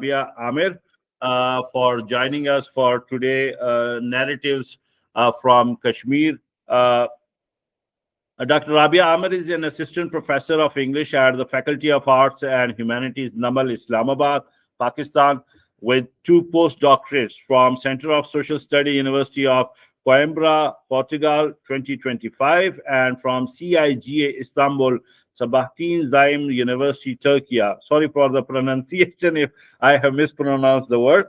Rabia Amir for joining us for today narratives from Kashmir. Uh, Dr. Rabia Amir is an assistant professor of English at the Faculty of Arts and Humanities, Namal, Islamabad, Pakistan, with two postdoctorates from Center of Social Study, University of Coimbra, Portugal, 2025, and from CIGA, Istanbul, Sabahattin Zaim University, Turkey. Sorry for the pronunciation if I have mispronounced the word.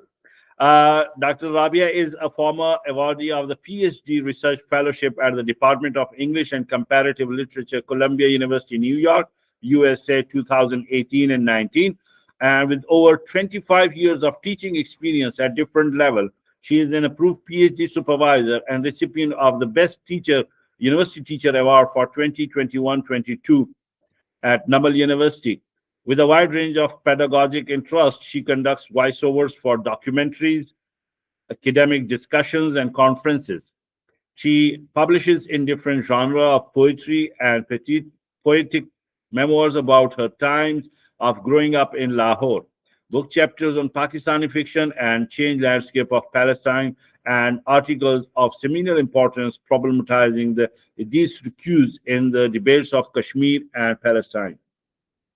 Dr. Rabia is a former awardee of the PhD Research Fellowship at the Department of English and Comparative Literature, Columbia University, New York, USA, 2018 and 19. And with over 25 years of teaching experience at different levels, she is an approved PhD supervisor and recipient of the Best Teacher University Teacher Award for 2021-22 at Namal University. With a wide range of pedagogic interests, she conducts voiceovers for documentaries, academic discussions, and conferences. She publishes in different genres of poetry and poetic memoirs about her times of growing up in Lahore, book chapters on Pakistani fiction and changed landscape of Palestine, and articles of seminal importance problematizing these cues in the debates of Kashmir and Palestine.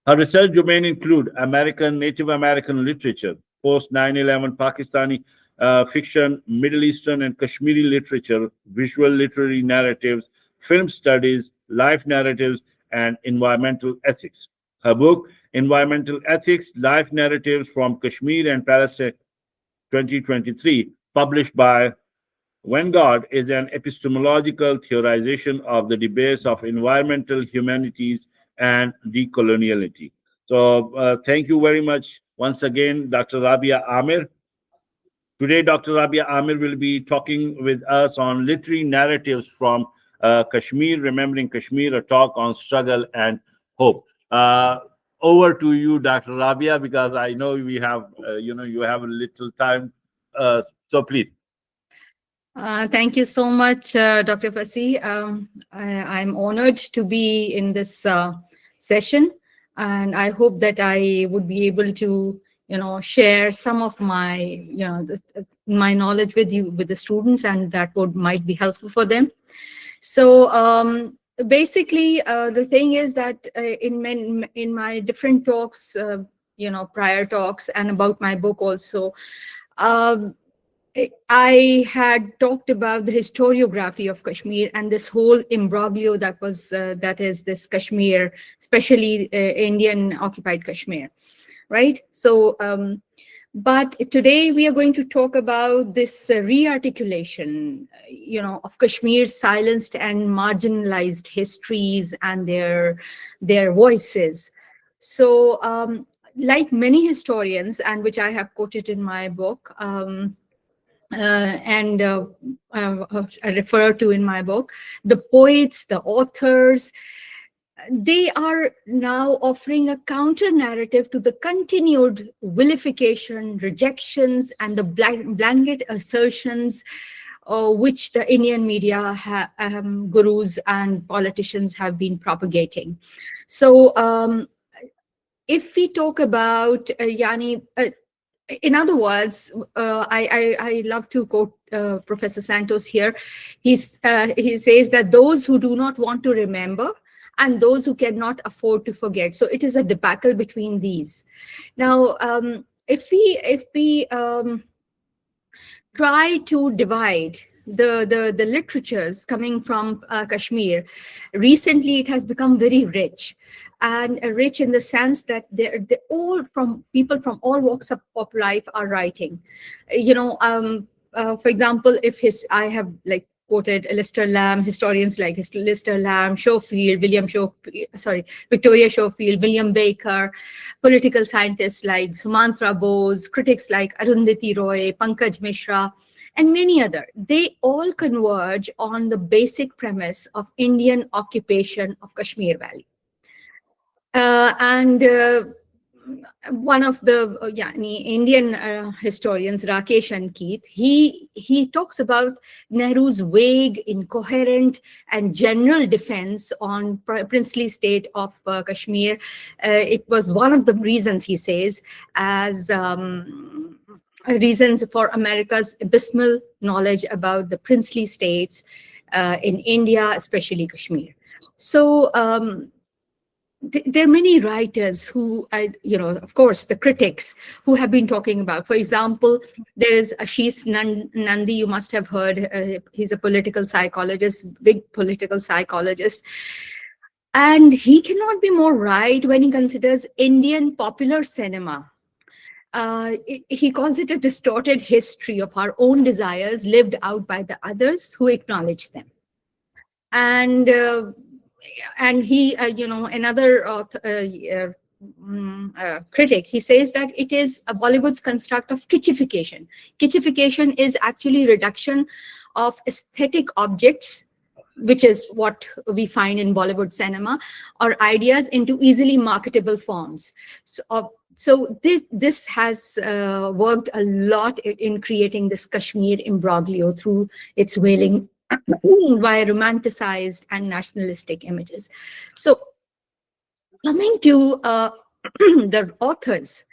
Her research domain include Native American literature, post 9/11 Pakistani fiction, Middle Eastern and Kashmiri literature, visual literary narratives, film studies, life narratives, and environmental ethics. Her book, Environmental Ethics, Life Narratives from Kashmir and Palestine, 2023, published by Vanguard, is an epistemological theorization of the debates of environmental humanities and decoloniality. So thank you very much once again, Dr. Rabia Amir. Today, Dr. Rabia Amir will be talking with us on literary narratives from Kashmir, Remembering Kashmir, a talk on struggle and hope. Over to you, Dr. Rabia, because I know we have, you have a little time. So please. Thank you so much, Dr. Fasi. I'm honored to be in this session, and I hope that I would be able to, share some of my, my knowledge with you, with the students, and that might be helpful for them. So basically, the thing is that in my different talks, prior talks, and about my book also. I had talked about the historiography of Kashmir and this whole imbroglio that is this Kashmir, especially Indian occupied Kashmir, right? So, but today we are going to talk about this re-articulation, of Kashmir's silenced and marginalized histories and their voices. So, like many historians, and which I have quoted in my book. I refer to in my book, the poets, the authors, they are now offering a counter narrative to the continued vilification, rejections, and the blanket assertions which the Indian media, gurus and politicians have been propagating. So if we talk about in other words, I love to quote Professor Santos here. He says that those who do not want to remember and those who cannot afford to forget. So it is a debacle between these. Now, if we try to divide the literatures coming from Kashmir, recently it has become very rich, and rich in the sense that they're all from people from all walks of life are writing. For example, I have like quoted Lister Lamb, historians like Lister Lamb, Victoria Schofield, William Baker, political scientists like Sumantra Bose, critics like Arundhati Roy, Pankaj Mishra, and many other. They all converge on the basic premise of Indian occupation of Kashmir Valley. And one of the Indian historians, Rakesh and Keith, he talks about Nehru's vague, incoherent, and general defense on princely state of Kashmir. It was one of the reasons, he says, as reasons for America's abysmal knowledge about the princely states in India, especially Kashmir. So there are many writers who, of course, the critics who have been talking about. For example, there is Ashish Nandi, you must have heard. He's a political psychologist, big political psychologist. And he cannot be more right when he considers Indian popular cinema. He calls it a distorted history of our own desires lived out by the others who acknowledge them. And he, another critic, he says that it is a Bollywood's construct of kitchification. Kitchification is actually reduction of aesthetic objects, which is what we find in Bollywood cinema, or ideas into easily marketable forms. So this has worked a lot in creating this Kashmir imbroglio through its wailing by romanticized and nationalistic images. So coming to the authors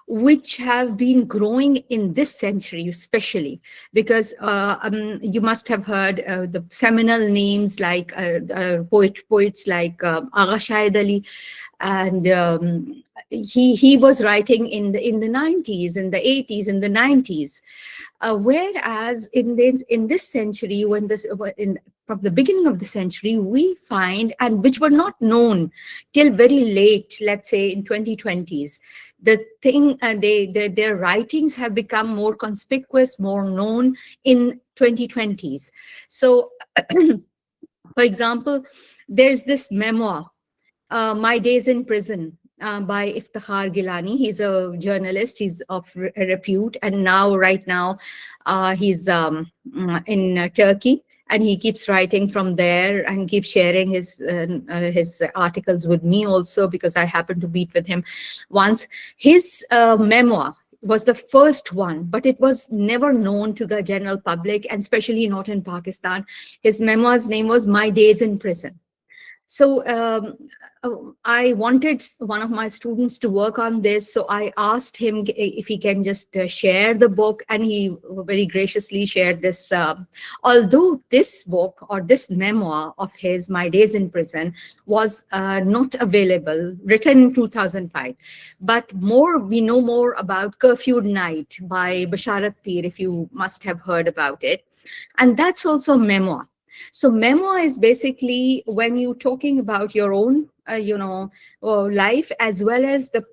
which have been growing in this century, especially because you must have heard the seminal names like poets like Agha Shahid Ali, and he was writing in the 90s, in the 80s, in the 90s. Whereas in this century, from the beginning of the century, we find, and which were not known till very late, let's say in 2020s, their writings have become more conspicuous, more known in 2020s. So, for example, there's this memoir, My Days in Prison, by Iftikhar Gilani. He's a journalist. He's of repute, and right now, he's in Turkey, and he keeps writing from there and keeps sharing his articles with me also, because I happened to meet with him once. His memoir was the first one, but it was never known to the general public, and especially not in Pakistan. His memoir's name was My Days in Prison. So I wanted one of my students to work on this. So I asked him if he can just share the book, and he very graciously shared this. Although this book, or this memoir of his, My Days in Prison, was not available, written in 2005, but we know more about Curfewed Night by Basharat Peer, if you must have heard about it. And that's also memoir. So memoir is basically when you're talking about your own, life, as well as the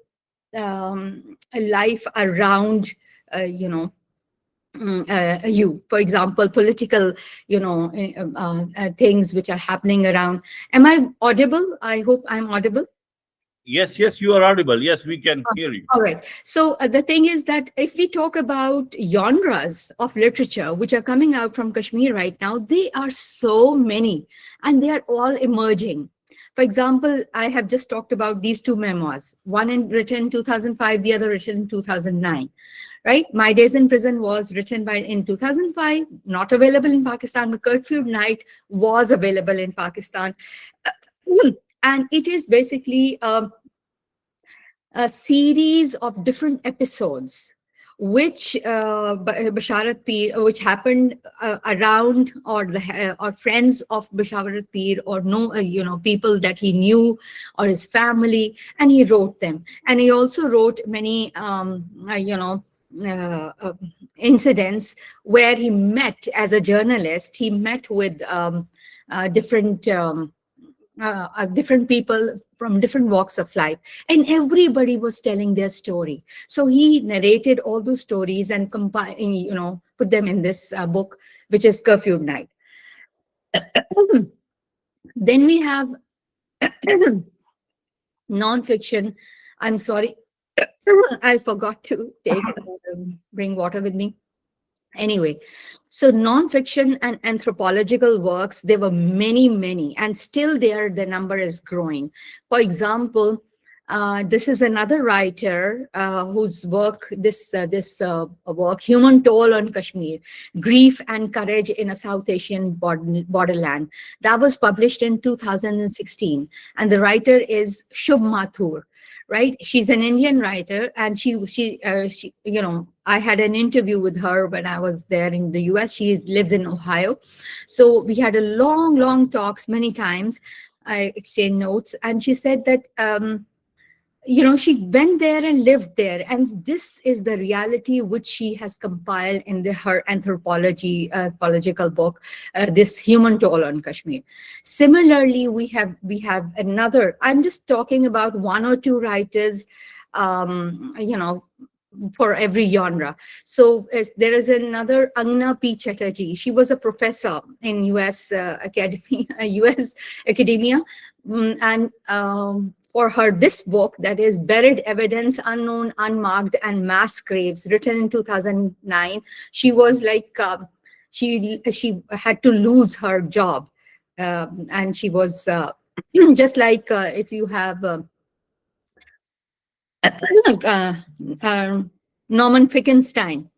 life around, you. For example, political, things which are happening around. Am I audible? I hope I'm audible. Yes, you are audible. Yes, we can hear you. All right. So the thing is that if we talk about genres of literature which are coming out from Kashmir right now, they are so many, and they are all emerging. For example, I have just talked about these two memoirs, one written in 2005, the other written in 2009. Right? My Days in Prison was written in 2005, not available in Pakistan, but Curfewed Night was available in Pakistan. And it is basically a series of different episodes, which Basharat Peer, which happened around, or friends of Basharat Peer, or people that he knew, or his family, and he wrote them. And he also wrote many incidents where he met, as a journalist, he met with different people from different walks of life, and everybody was telling their story. So he narrated all those stories and put them in this book, which is Curfewed Night. Then we have non-fiction. I'm sorry, I forgot to bring water with me. Anyway, so non-fiction and anthropological works, there were many, and still the number is growing. For example, This is another writer whose work, this work, Human Toll on Kashmir, Grief and Courage in a South Asian Borderland, that was published in 2016. And the writer is Shubh Mathur, right? She's an Indian writer, and she, I had an interview with her when I was there in the US. She lives in Ohio. So we had a long talks many times. I exchanged notes, and she said that, she went there and lived there, and this is the reality which she has compiled in her anthropological book, this Human Toll on Kashmir. Similarly, we have another. I'm just talking about one or two writers, for every genre. So there is another, Angna P. Chatterjee. She was a professor in US US academia, and for her, this book, that is Buried Evidence, Unknown, Unmarked, and Mass Graves, written in 2009, she was like, she had to lose her job. And she was just like, if you have Norman Finkelstein,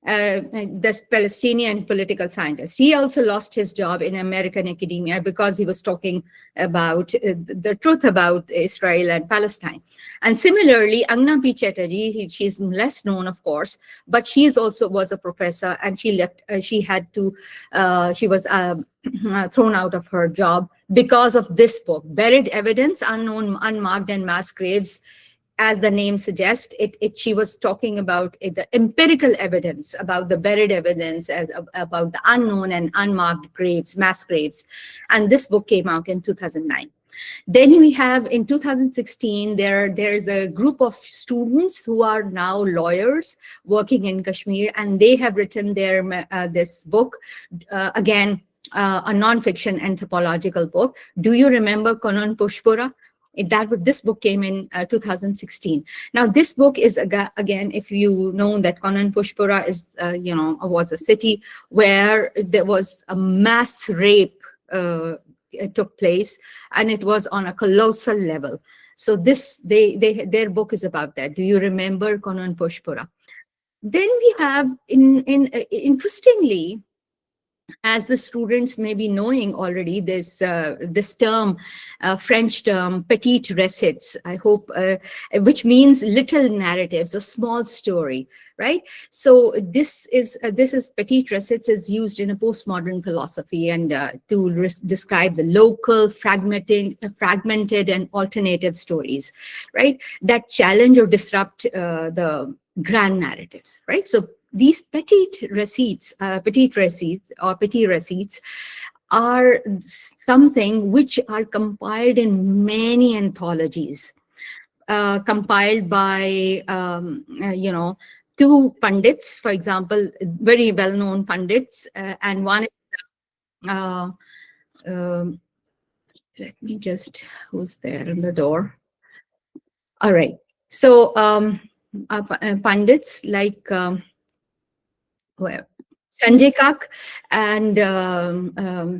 this Palestinian political scientist. He also lost his job in American academia because he was talking about the truth about Israel and Palestine. And similarly, Angna P. Chatterjee, she's less known, of course, but she also was a professor, and she left. She was thrown out of her job because of this book, Buried Evidence, Unknown, Unmarked, and Mass Graves. As the name suggests, she was talking about the empirical evidence, about the buried evidence, about the unknown and unmarked graves, mass graves. And this book came out in 2009. Then we have, in 2016, there's a group of students who are now lawyers working in Kashmir, and they have written this book, again, a non-fiction anthropological book. Do you remember Kanan Pushpura? This book came in 2016. Now, this book is, again, if you know that Kanan Pushpura is, was a city where there was a mass rape took place, and it was on a colossal level. So their book is about that. Do you remember Kanan Pushpura? Then we have, interestingly, as the students may be knowing already, this term, French term, petite récits, I hope, which means little narratives, a small story, right? So this is petite récits is used in a postmodern philosophy, and to describe the local, fragmented and alternative stories, right, that challenge or disrupt the grand narratives, right? So these petite récits are something which are compiled in many anthologies, compiled by two pundits, for example, very well-known pundits, and one is let me just, who's there in the door? All right, so pundits like Sanjay Kak and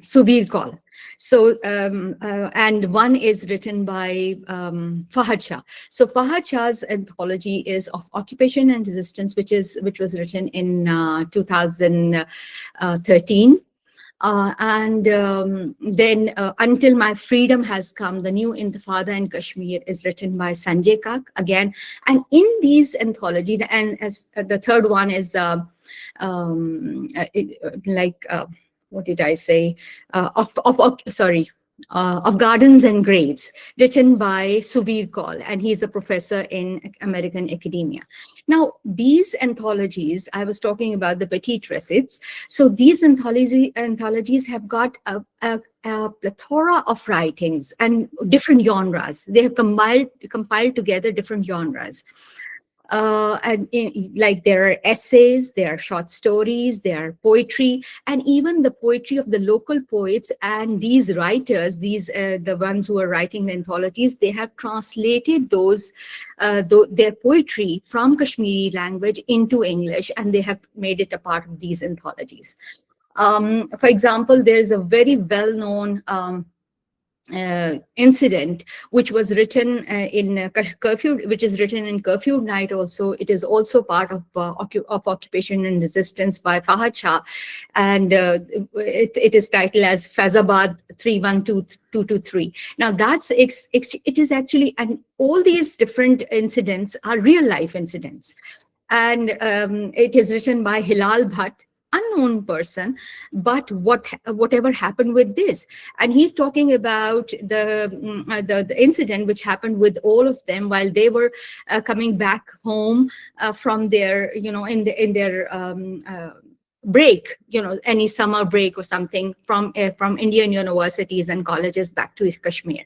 Subir Kaul. So, and one is written by Fahad Shah. So Fahad Shah's anthology is of occupation and resistance, which was written in 2013. Then Until My Freedom Has Come, the new Intifada in Kashmir, is written by Sanjay Kak again. And in these anthologies, and as the third one is what did I say? Of Gardens and Graves, written by Subir Kaul, and he's a professor in American academia. Now, these anthologies, I was talking about the petite récits. So these anthologies have got a plethora of writings and different genres. They have compiled together different genres. Like there are essays, there are short stories, there are poetry, and even the poetry of the local poets. And these writers, the ones who are writing the anthologies, they have translated their poetry from Kashmiri language into English, and they have made it a part of these anthologies. For example, there's a very well-known incident, which was written in curfew, which is written in Curfew Night. Also, it is also part of Occupation and Resistance by Fahad Shah, and it is titled as Faizabad 312223. Now it is actually, and all these different incidents are real life incidents, and it is written by Hilal Bhatt, unknown person, but whatever happened with this, and he's talking about the incident which happened with all of them while they were coming back home from their, in their break, any summer break or something, from Indian universities and colleges back to Kashmir.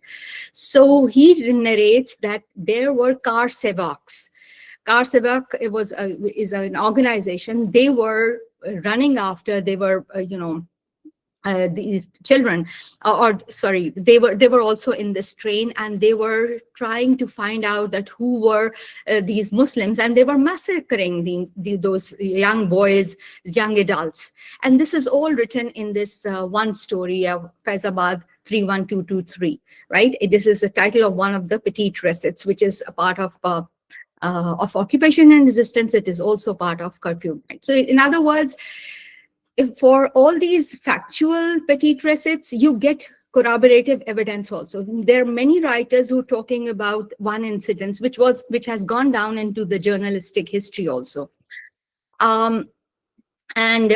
So he narrates that there were car sevaks. Car Sevak, is an organization. They were running after, they were, these children, or sorry, they were also in this train, and they were trying to find out that who were these Muslims, and they were massacring those young boys, young adults. And this is all written in this one story of Faizabad 31223, right? This is the title of one of the petite recettes, which is a part of Occupation and Resistance. It is also part of Curfew Night. So in other words, if for all these factual petite recettes, you get corroborative evidence also. There are many writers who are talking about one incident, which has gone down into the journalistic history also. And Hilal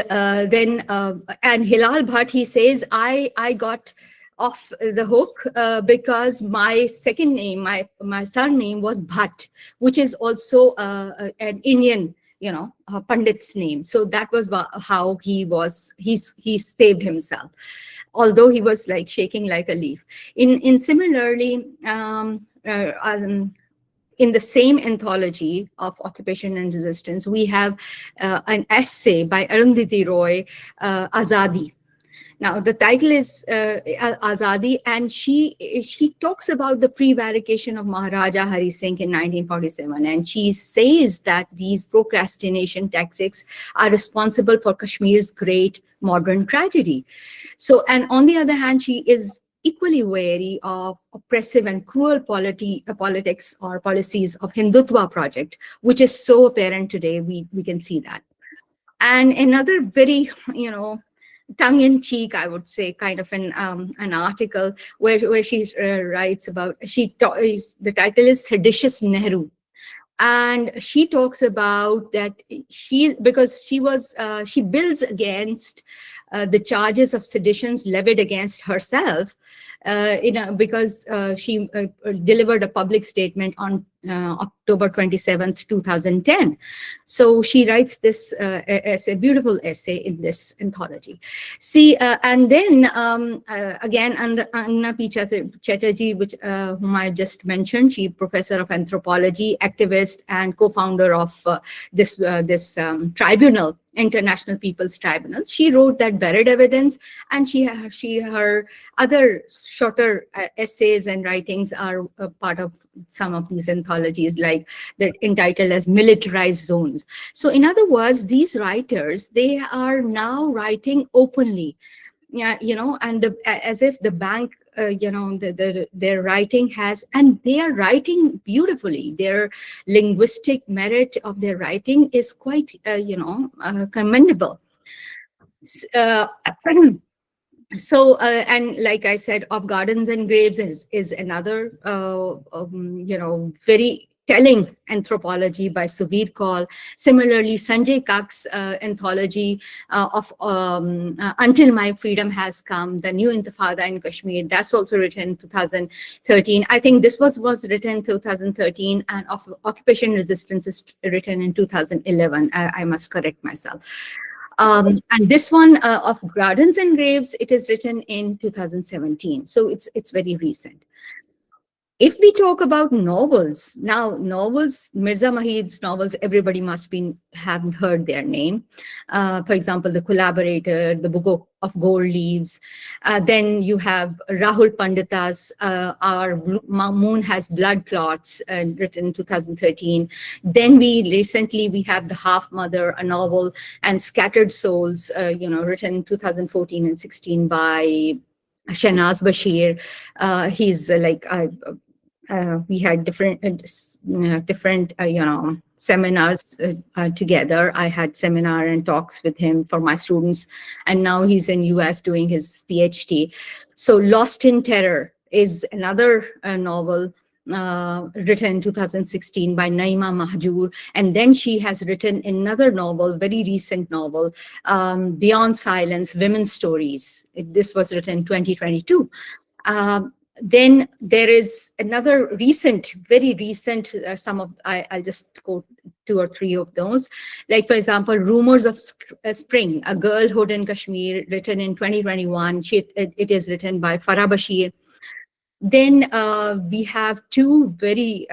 Bhatt, he says, I got off the hook because my second name, my surname was Bhatt, which is also an Indian, Pandit's name. So that was how he saved himself, although he was like shaking like a leaf. In similarly, in the same anthology of Occupation and Resistance, we have an essay by Arundhati Roy, Azadi. Now, the title is Azadi, and she talks about the prevarication of Maharaja Hari Singh in 1947, and she says that these procrastination tactics are responsible for Kashmir's great modern tragedy. So, and on the other hand, she is equally wary of oppressive and cruel politics or policies of Hindutva project, which is so apparent today. We can see that. And another very, tongue-in-cheek, I would say, kind of an article where she writes about, the title is Seditious Nehru. And she talks about that because she builds against the charges of seditions levied against herself, because she delivered a public statement on October 27th, 2010. So she writes this as a beautiful essay in this anthology. See, and then again, Anna P. Chatterjee, whom I just mentioned, she's professor of anthropology, activist, and co-founder of this tribunal, International People's Tribunal. She wrote that Buried Evidence, and her other shorter essays and writings are part of some of these anthologies, like they're entitled as Militarized Zones. So in other words, these writers, they are now writing openly, and as if the bank, their writing has, and they are writing beautifully. Their linguistic merit of their writing is quite, commendable. So, and like I said, Of Gardens and Graves is another, very telling anthropology by Suvir Kaul. Similarly, Sanjay Kak's anthology of Until My Freedom Has Come, the New Intifada in Kashmir, that's also written in 2013. I think this was written in 2013, and of Occupation Resistance is written in 2011. I must correct myself. And this one of Gardens and Graves, it is written in 2017. So it's very recent. If we talk about novels, now novels, Mirza Mahid's novels, everybody must have heard their name. For example, The Collaborator, The Book of Gold Leaves. Then you have Rahul Pandita's Our Moon Has Blood Clots, written in 2013. Then we have The Half Mother, a novel, and Scattered Souls, written in 2014 and 16 by Shahnaz Bashir. He's like we had different seminars together. I had seminar and talks with him for my students, and now he's in US doing his PhD. So Lost in Terror is another novel written in 2016 by Naima Mahjoor, and then she has written another novel, very recent novel, Beyond Silence: Women's Stories. This was written in 2022. Then there is another recent, very recent, I'll just quote two or three of those. Like, for example, Rumors of Spring, A Girlhood in Kashmir, written in 2021. It is written by Farah Bashir. Then we have two very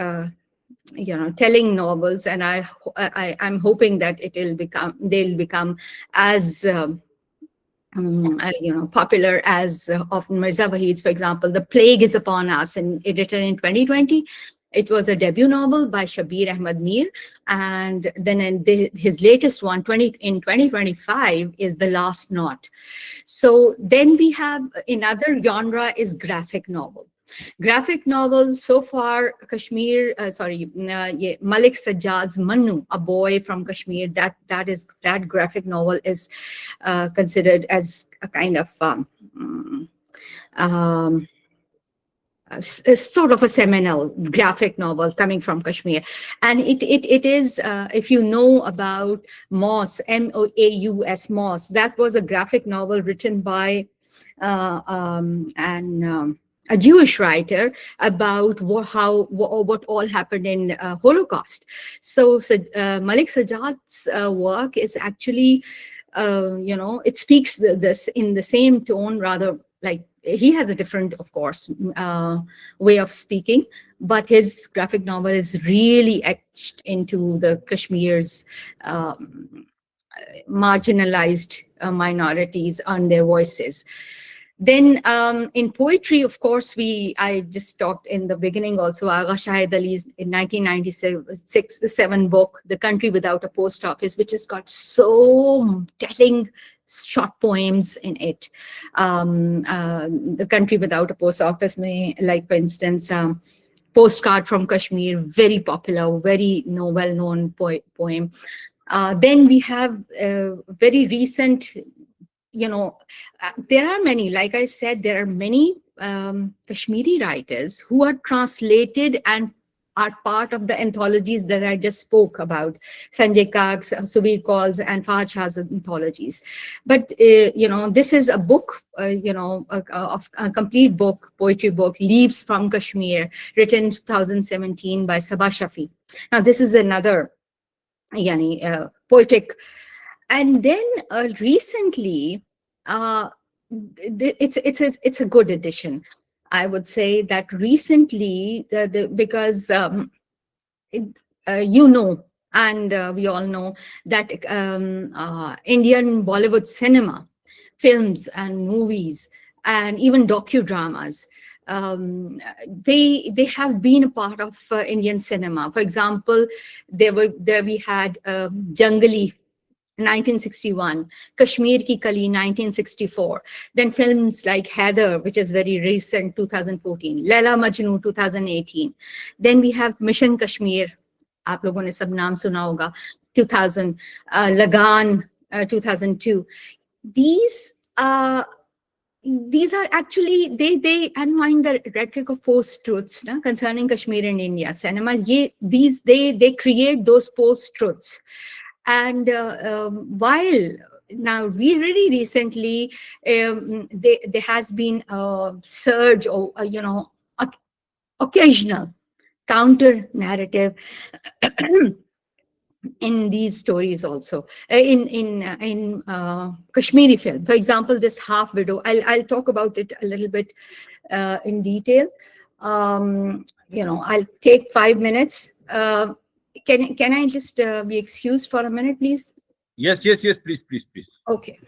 telling novels, and I'm hoping that they'll become as popular as of Mirza Wahid's, for example, The Plague is Upon Us, and written in 2020. It was a debut novel by Shabir Ahmad Mir. And then his latest one, in 2025, is The Last Knot. So then we have another genre is graphic novel. Graphic novel, so far, Malik Sajjad's Mannu, A Boy from Kashmir, that graphic novel is considered as a kind of sort of a seminal graphic novel coming from Kashmir. And it is, if you know about Moss, Maus, Moss, that was a graphic novel written by a Jewish writer about what all happened in Holocaust. So Malik Sajjad's work is actually, it speaks this in the same tone, rather like he has a different, of course, way of speaking, but his graphic novel is really etched into the Kashmir's marginalized minorities and their voices. Then in poetry, of course, I just talked in the beginning also, Agha Shahid Ali's in 1997 book, The Country Without a Post Office, which has got so telling short poems in it. The Country Without a Post Office, like, for instance, Postcard from Kashmir, very popular, very well-known poem. Then we have very recent, there are many, like I said, there are many Kashmiri writers who are translated and are part of the anthologies that I just spoke about, Sanjay Kak's, Subir Kaul's, and Fahad Shah's anthologies. But, this is a book, a complete book, poetry book, Leaves from Kashmir, written in 2017 by Sabah Shafi. Now, this is another poetic. And then recently, it's a good addition. I would say that recently, because and we all know that Indian Bollywood cinema, films and movies, and even docudramas, they have been a part of Indian cinema. For example, we had Jangali, 1961, Kashmir Ki Kali, 1964. Then films like Heather, which is very recent, 2014. Laila Majnu, 2018. Then we have Mission Kashmir, aap logon ne sab naam suna hoga, 2000. Lagan, 2002. These are actually, they unwind the rhetoric of post-truths concerning Kashmir and India cinema. They create those post-truths. And while now really recently there has been a surge, or occasional counter narrative in these stories also, in Kashmiri film. For example, this Half Widow, I'll talk about it a little bit in detail. I'll take 5 minutes. Can I just be excused for a minute, please? Yes, please. Okay.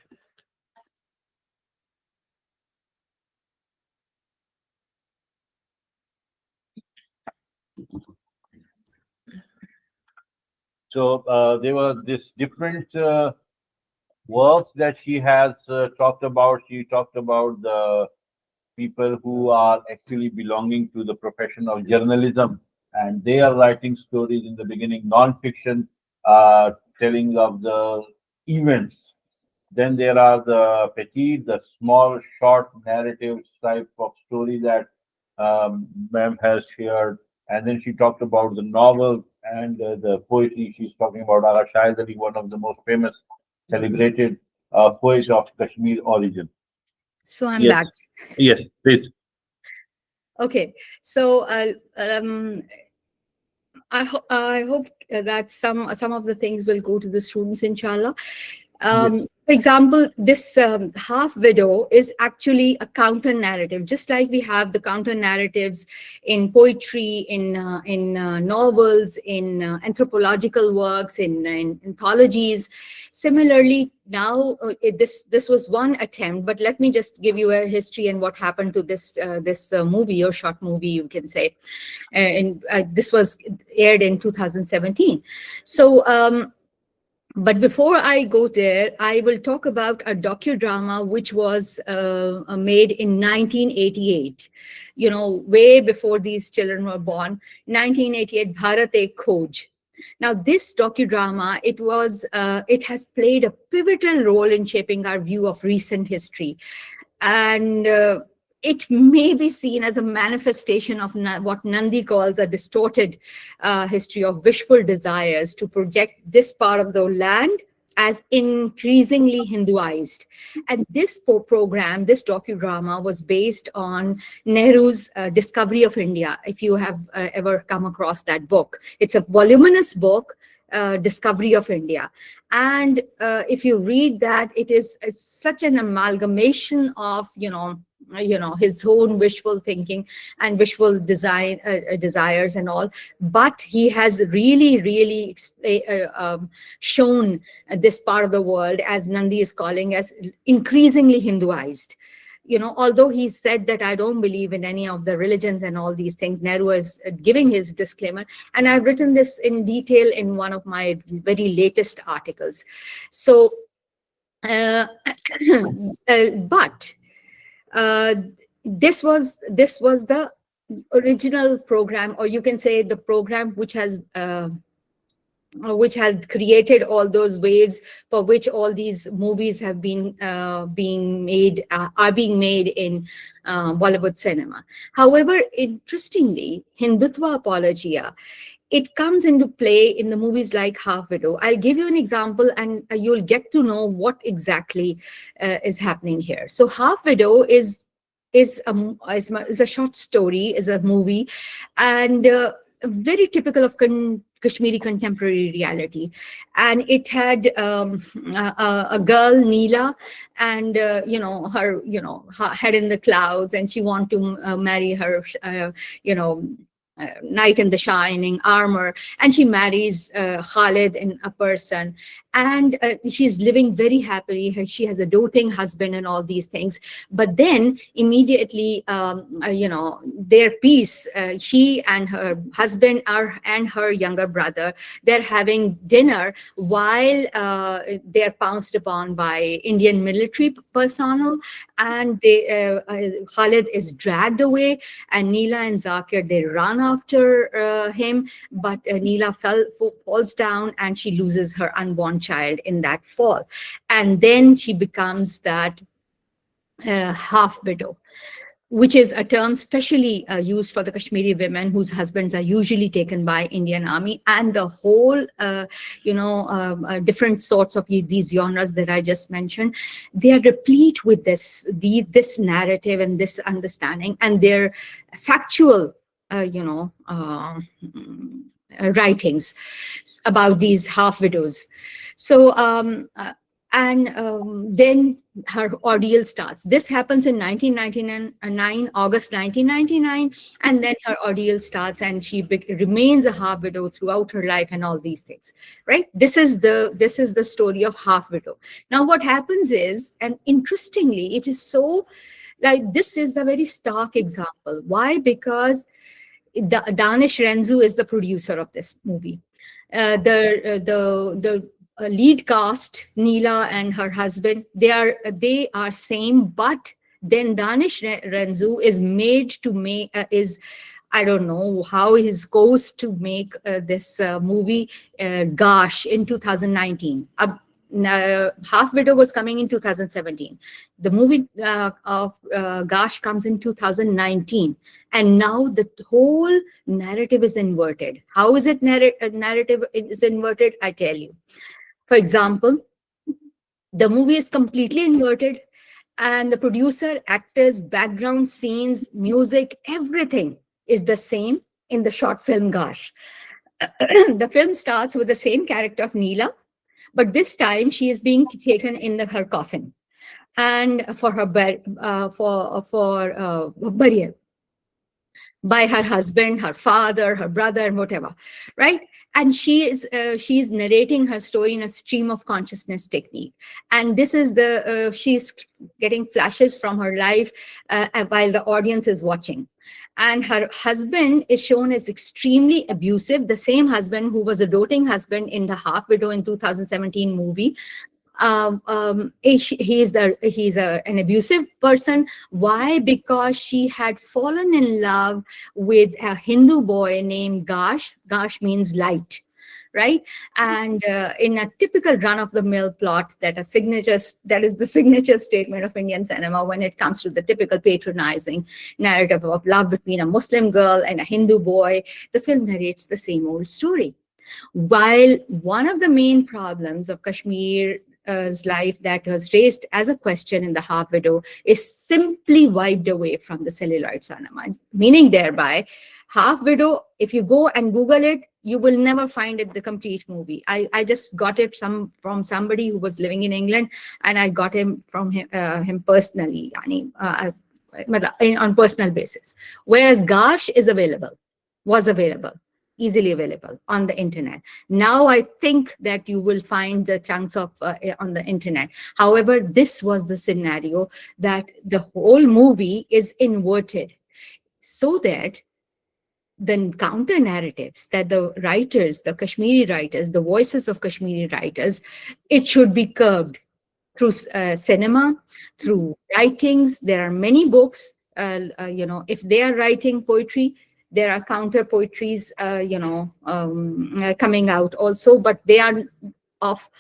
So there were this different works that she has talked about. She talked about the people who are actually belonging to the profession of journalism, and they are writing stories in the beginning, non-fiction, uh, telling of the events. Then there are the petit, the small, short narrative type of story that ma'am has shared. And then she talked about the novel and the poetry. She's talking about Agha Shahid Ali, one of the most famous, celebrated poet of Kashmir origin. So I'm back. Yes, yes, please. Okay. So I hope that some of the things will go to the students, inshallah. Yes. For example, this half widow is actually a counter narrative, just like we have the counter narratives in poetry, in novels, in anthropological works, in anthologies. Similarly, now this was one attempt, but let me just give you a history and what happened to this movie, or short movie, you can say. And this was aired in 2017. So. But before I go there, I will talk about a docudrama which was made in 1988. You know, way before these children were born. 1988, Bharat Ek Khoj. Now, this docudrama, it has played a pivotal role in shaping our view of recent history, and it may be seen as a manifestation of what Nandi calls a distorted history of wishful desires to project this part of the land as increasingly Hinduized. And this program, this docudrama, was based on Nehru's Discovery of India, if you have ever come across that book. It's a voluminous book, Discovery of India. And if you read that, it is such an amalgamation of, his own wishful thinking and wishful desires and all. But he has really shown this part of the world, as Nandi is calling, as increasingly Hinduized. Although he said that I don't believe in any of the religions and all these things, Nehru is giving his disclaimer. And I've written this in detail in one of my very latest articles. So, but this was the original program, or you can say the program which has created all those waves for which all these movies have been being made are being made in Bollywood cinema. However, interestingly, Hindutva apologia, it comes into play in the movies like Half Widow. I'll give you an example, and you'll get to know what exactly is happening here. So Half Widow is a short story, is a movie, and very typical of Kashmiri contemporary reality. And it had a girl, Neela, and her head in the clouds, and she wanted to marry her knight in the shining armor, and she marries Khalid, in a person, and she's living very happily. She has a doting husband and all these things. But then immediately, their peace, she and her husband and her younger brother, they're having dinner while they're pounced upon by Indian military personnel, and Khalid is dragged away, and Neela and Zakir, they run after him, but Neela falls down, and she loses her unborn child in that fall. And then she becomes that half widow, which is a term specially used for the Kashmiri women whose husbands are usually taken by Indian Army. And the whole, different sorts of these genres that I just mentioned, they are replete with this narrative and this understanding, and their factual, writings about these half widows. So, then her ordeal starts. This happens in 1999, August 1999, and then her ordeal starts, and she remains a half widow throughout her life, and all these things. Right? This is the story of Half Widow. Now, what happens is, and interestingly, it is so, like, this is a very stark example. Why? Because Danish Renzu is the producer of this movie. The lead cast, Neela and her husband, they are same, but Then Danish Renzu is made to make is I don't know how he's goes to make this movie Gosh in 2019. Half Widow was coming in 2017. The movie of Gosh comes in 2019, and now the whole narrative is inverted. How is it narrative is inverted? I tell you. For example, the movie is completely inverted, and the producer, actors, background scenes, music, everything is the same in the short film Gosh. The film starts with the same character of Neela, but this time she is being taken in her coffin and for her burial by her husband, her father, her brother, and whatever, right? And she's narrating her story in a stream of consciousness technique, and this is the she's getting flashes from her life while the audience is watching. And her husband is shown as extremely abusive, the same husband who was a doting husband in the Half Widow in 2017 movie. He's an abusive person. Why? Because she had fallen in love with a Hindu boy named Gosh. Gosh means light, right? And in a typical run-of-the-mill plot, that is the signature statement of Indian cinema when it comes to the typical patronizing narrative of love between a Muslim girl and a Hindu boy, the film narrates the same old story. While one of the main problems of Kashmir's life that was raised as a question in the Half Widow is simply wiped away from the celluloid cinema, meaning thereby Half Widow, if you go and Google it, you will never find it the complete movie. I just got it from somebody who was living in England, and I got him from him personally, on personal basis. Whereas Gosh was available, easily available on the internet. Now I think that you will find the chunks of on the internet. However, this was the scenario that the whole movie is inverted, so that the counter narratives that the writers, the Kashmiri writers, the voices of Kashmiri writers, it should be curbed through cinema, through writings. There are many books, if they are writing poetry, there are counter poetries, coming out also, but they are of,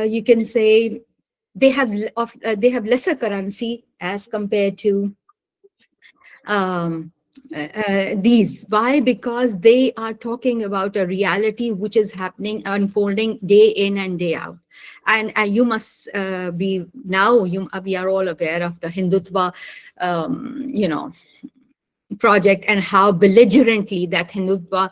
you can say, they have lesser currency as compared to these. Why? Because they are talking about a reality which is happening, unfolding day in and day out. And you must be now. We are all aware of the Hindutva, project, and how belligerently that Hindutva,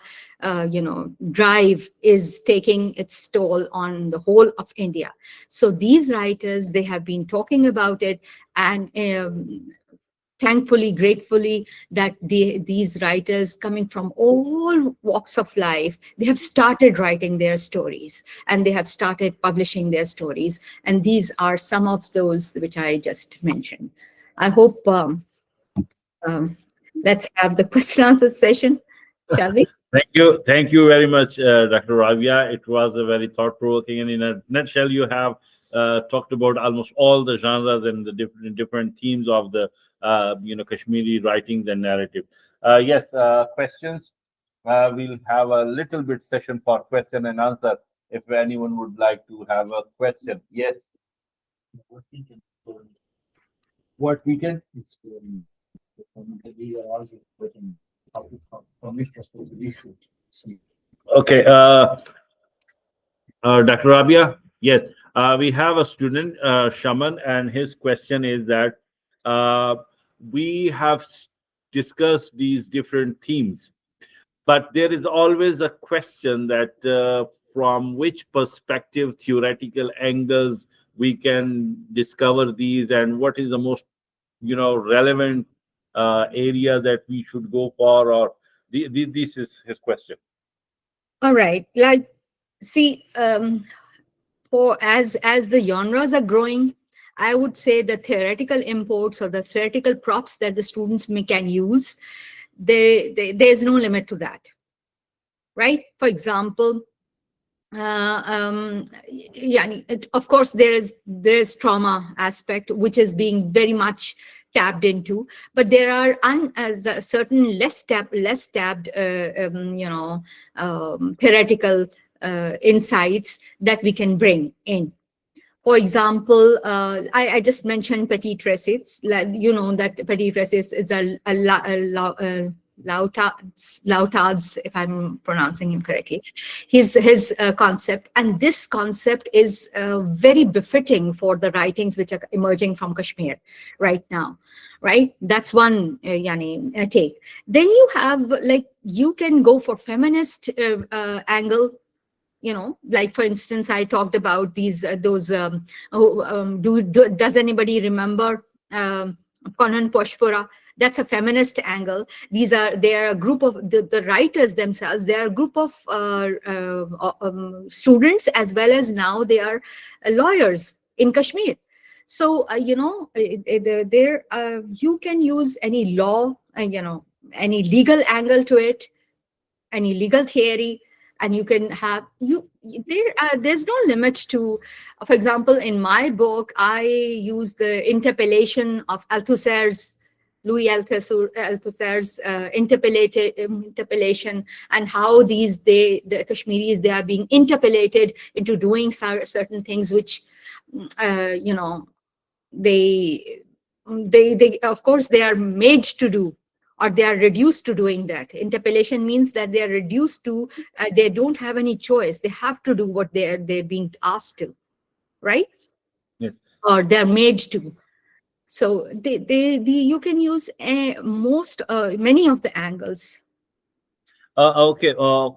drive is taking its toll on the whole of India. So these writers, they have been talking about it, and thankfully, gratefully, that these writers coming from all walks of life, they have started writing their stories, and they have started publishing their stories. And these are some of those which I just mentioned. I hope let's have the question answer session, shall we? Thank you very much, Dr. Rabia. It was a very thought-provoking, and in a nutshell, you have talked about almost all the genres and the different themes of the Kashmiri writings and narrative. Yes, questions. We'll have a little bit session for question and answer. If anyone would like to have a question, yes. What we can explore. Okay, Dr. Rabia, yes, we have a student, Shaman, and his question is that we have discussed these different themes, but there is always a question that from which perspective, theoretical angles we can discover these, and what is the most relevant area that we should go for, or this is his question. All right. Like, see, for as the genres are growing, I would say the theoretical imports or the theoretical props that the students can use, there's no limit to that, right? For example, of course there is trauma aspect which is being very much tapped into, but there are certain less tapped theoretical insights that we can bring in. For example, I just mentioned Petit Recits. Like, you know that Petit Recits is Lautard's, if I'm pronouncing him correctly, his concept, and this concept is very befitting for the writings which are emerging from Kashmir right now. Right, that's one take. Then you have, like, you can go for feminist angle. Like, for instance, I talked about these those does anybody remember Conan Poshpura? That's a feminist angle. They are a group of the writers themselves. They are a group of students, as well as now they are lawyers in Kashmir. So there you can use any law, any legal angle to it, any legal theory, and you can have there's no limit to. For example, in my book, I use the interpellation of Louis Althusser's interpellation, and how the Kashmiris, they are being interpellated into doing certain things which they they of course they are made to do, or they are reduced to doing that. Interpellation means that they are reduced to, they don't have any choice, they have to do what they're being asked to, right? Yes. Or they're made to. So you can use many of the angles. Okay,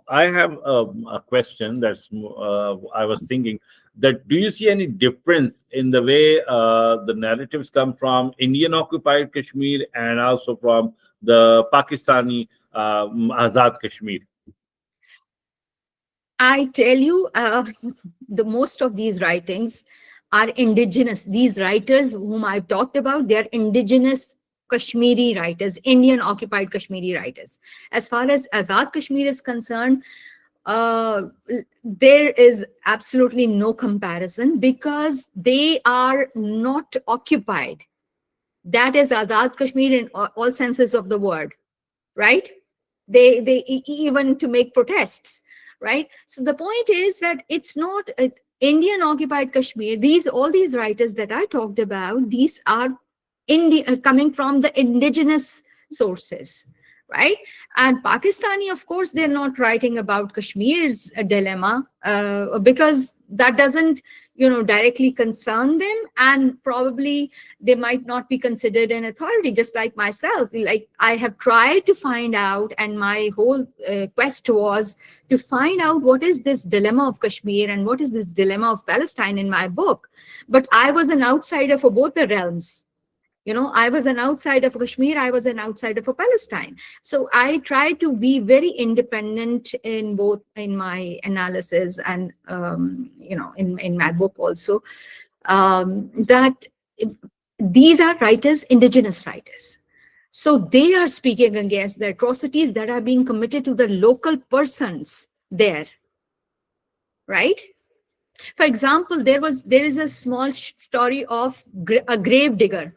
I have a question I was thinking that, do you see any difference in the way the narratives come from Indian occupied Kashmir and also from the Pakistani Azad Kashmir? I tell you, the most of these writings are indigenous. These writers whom I've talked about, they're indigenous Kashmiri writers, Indian occupied Kashmiri writers. As far as Azad Kashmir is concerned, uh, there is absolutely no comparison, because they are not occupied. That is Azad Kashmir in all senses of the word, right? They even to make protests, right? So the point is that it's not Indian occupied Kashmir. All these writers that I talked about, these are coming from the indigenous sources, right? And Pakistani, of course, they're not writing about Kashmir's dilemma, because that doesn't directly concern them, and probably they might not be considered an authority. Just like myself, like, I have tried to find out, and my whole quest was to find out what is this dilemma of Kashmir and what is this dilemma of Palestine in my book. But I was an outsider for both the realms. I was an outsider for Kashmir, I was an outsider for Palestine. So I try to be very independent in both, in my analysis and in my book also, that these are writers, indigenous writers. So they are speaking against the atrocities that are being committed to the local persons there, right? For example, there is a small story of a grave digger.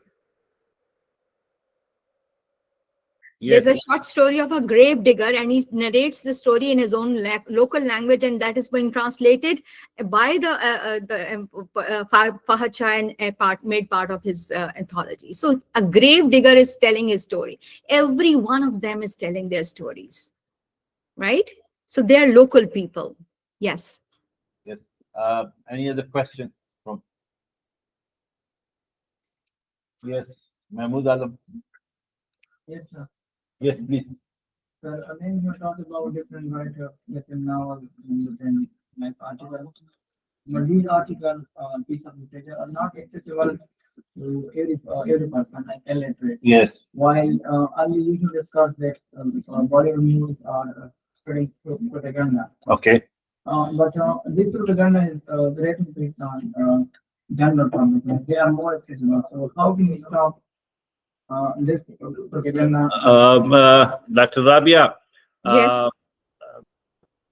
Yes. There's a short story of a grave digger, and he narrates the story in his own local language, and that is being translated by Fahad Shah, and made part of his anthology. So a grave digger is telling his story. Every one of them is telling their stories, right? So they are local people. Yes. Yes. Any other question from? Yes, Mahmood Alam. Yes, sir. Yes, please. Sir, again, you talk about different writers within novel, within like articles. But these articles, piece of literature, are not accessible to every person, like illiterate. Yes. While earlier you discussed that Bollywood news are spreading propaganda. Okay. But this propaganda is directly based on general public. Like, they are more accessible. So how can we stop this propaganda? Dr. Rabia, Yes.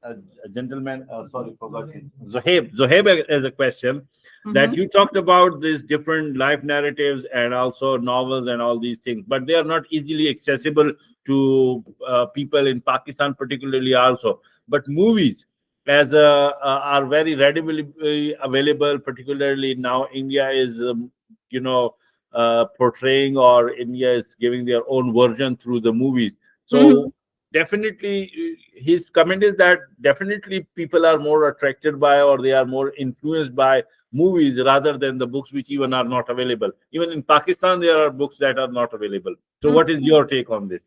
a gentleman, sorry, forgot. Zohaib has a question that Mhm. you talked about these different life narratives and also novels and all these things, but they are not easily accessible to people in Pakistan, particularly also. But movies, as are very readily available, particularly now. India is, portraying, or India is giving their own version through the movies. So Mhm. definitely, his comment is that definitely people are more attracted by, or they are more influenced by movies rather than the books, which even are not available. Even in Pakistan there are books that are not available. So what is your take on this?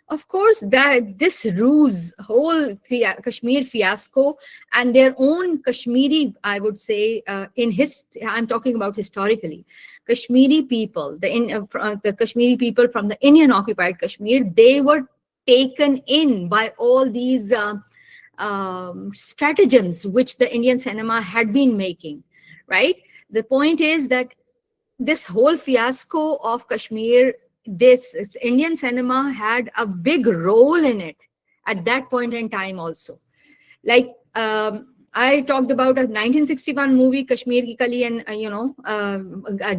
Of course, that this ruse, whole Kashmir fiasco, and their own Kashmiri, I would say, in his, I'm talking about historically, Kashmiri people, the Kashmiri people from the Indian occupied Kashmir, they were taken in by all these stratagems which the Indian cinema had been making, right? The point is that this whole fiasco of Kashmir, this Indian cinema had a big role in it at that point in time also. Like I talked about a 1961 movie, Kashmir Ki Kali, and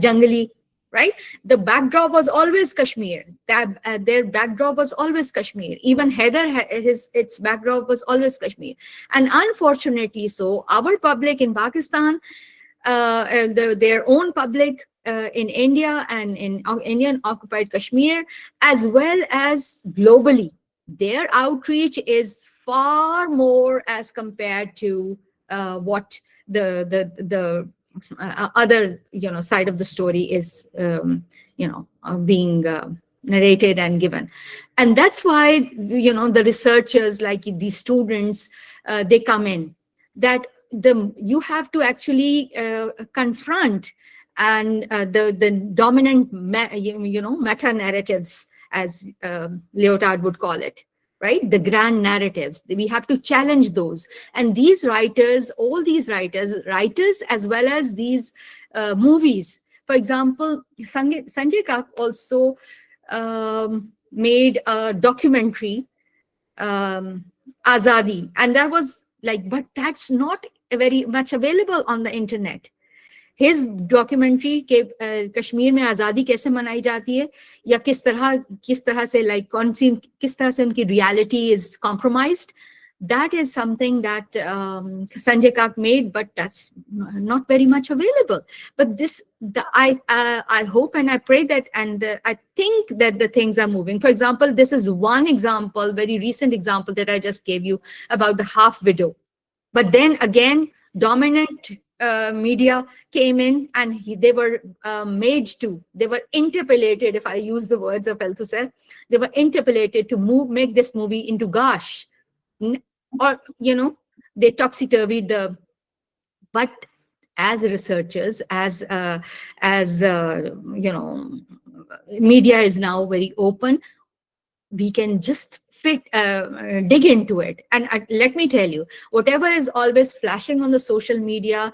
Jangali, right? The backdrop was always Kashmir. Their backdrop was always Kashmir. Even Heather, its backdrop was always Kashmir. And unfortunately, so our public in Pakistan, their own public in India and in Indian occupied Kashmir, as well as globally, their outreach is far more as compared to what the other side of the story is being narrated and given. And that's why the researchers, like these students, they come in, that you have to actually confront and the dominant meta narratives, as Lyotard would call it, right? The grand narratives, we have to challenge those. And these writers, all these writers as well as these movies, for example, Sanjay Kak also made a documentary, Azadi, and that was like, but that's not very much available on the internet. His documentary के कश्मीर में आज़ादी कैसे मनाई जाती है, या किस तरह से like कौन सी किस तरह से उनकी reality is compromised, that is something that Sanjay Kak made, but that's not very much available. But I hope and I pray that, and I think that the things are moving. For example, this is one example, very recent example that I just gave you about the half widow. But then again, dominant media came in, and they were they were interpolated, if I use the words of Althusser, they were interpolated to make this movie into Gosh. Or, they topsy-turvy but as researchers, as media is now very open, we can just dig into it. And let me tell you, whatever is always flashing on the social media,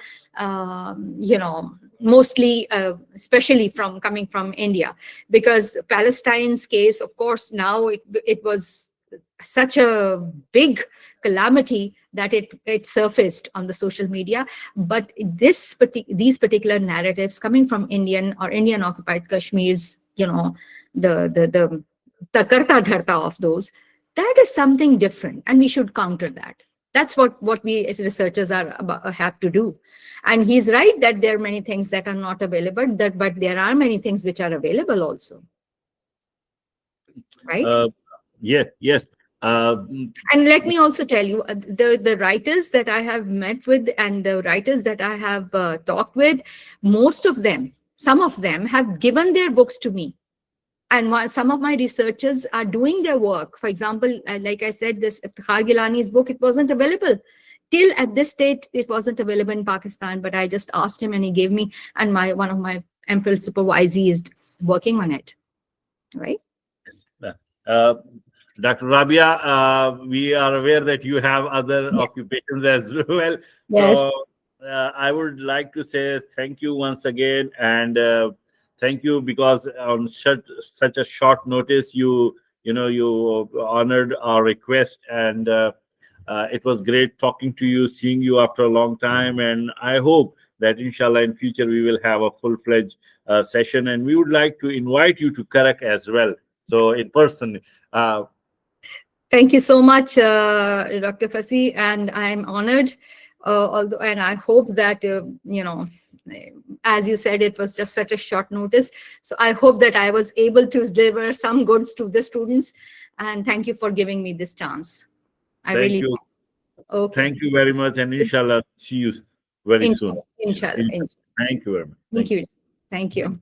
mostly especially coming from India, because Palestine's case, of course, now it was such a big calamity that it surfaced on the social media. But these particular narratives coming from Indian or Indian occupied Kashmir's, the karta dharta of those, that is something different, and we should counter that. That's what we as researchers have to do. And he's right that there are many things that are not available, but there are many things which are available also, right? uh, yes. And let me also tell you, the writers that I have met with and the writers that I have talked with, some of them have given their books to me. And some of my researchers are doing their work. For example, like I said, this Iftikhar Gilani's book, it wasn't available. Till at this date, it wasn't available in Pakistan, but I just asked him and he gave me, and one of my MPhil supervisees is working on it, right? uh, Dr. Rabia, we are aware that you have other occupations as well. Yes. So I would like to say thank you once again, and thank you because on such a short notice, you honored our request, and It was great talking to you, seeing you after a long time, and I hope that inshallah in future we will have a full-fledged session, and we would like to invite you to Karak as well, so in person. Thank you so much, Dr. Fasi, and I'm honored. Although, and I hope that as you said, it was just such a short notice. So I hope that I was able to deliver some goods to the students. And thank you for giving me this chance. Thank you. Okay. Thank you very much, and inshallah see you very soon. Inshallah. Thank you very much. Thank you. Thank you.